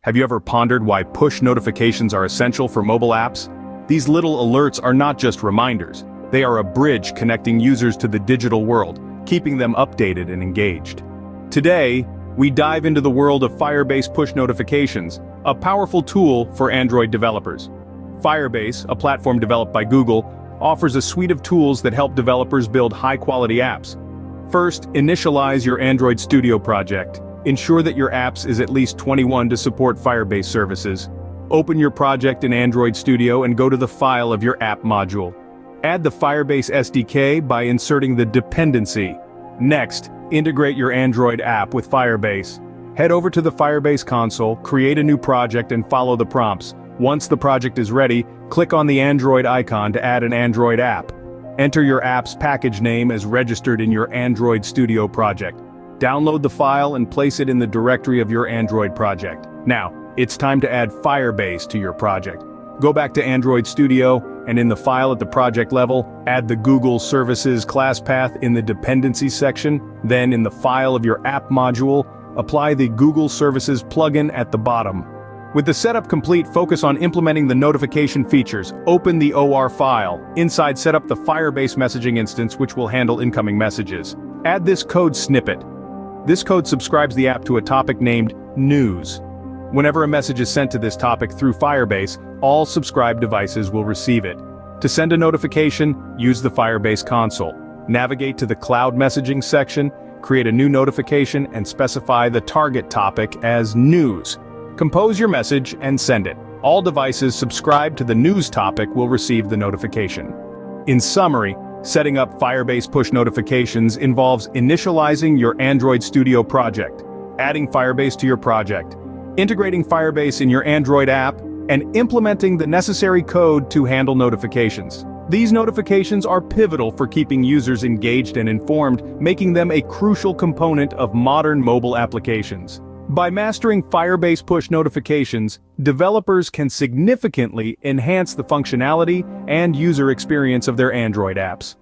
Have you ever pondered why push notifications are essential for mobile apps? These little alerts are not just reminders. They are a bridge connecting users to the digital world, keeping them updated and engaged. Today, we dive into the world of Firebase push notifications, a powerful tool for Android developers. Firebase, a platform developed by Google, offers a suite of tools that help developers build high-quality apps. First, initialize your Android Studio project. Ensure that your apps is at least 21 to support Firebase services. Open your project in Android Studio and go to the file of your app module. Add the Firebase SDK by inserting the dependency. Next, integrate your Android app with Firebase. Head over to the Firebase console, create a new project and follow the prompts. Once the project is ready, click on the Android icon to add an Android app. Enter your app's package name as registered in your Android Studio project. Download the file and place it in the directory of your Android project. Now, it's time to add Firebase to your project. Go back to Android Studio, and in the file at the project level, add the Google Services class path in the dependencies section. Then in the file of your app module, apply the Google Services plugin at the bottom. With the setup complete, focus on implementing the notification features. Open the OR file. Inside, set up the Firebase messaging instance, which will handle incoming messages. Add this code snippet. This code subscribes the app to a topic named News. Whenever a message is sent to this topic through Firebase, all subscribed devices will receive it. To send a notification, use the Firebase console. Navigate to the Cloud Messaging section, create a new notification, and specify the target topic as News. Compose your message and send it. All devices subscribed to the News topic will receive the notification. In summary, setting up Firebase push notifications involves initializing your Android Studio project, adding Firebase to your project, integrating Firebase in your Android app, and implementing the necessary code to handle notifications. These notifications are pivotal for keeping users engaged and informed, making them a crucial component of modern mobile applications. By mastering Firebase push notifications, developers can significantly enhance the functionality and user experience of their Android apps.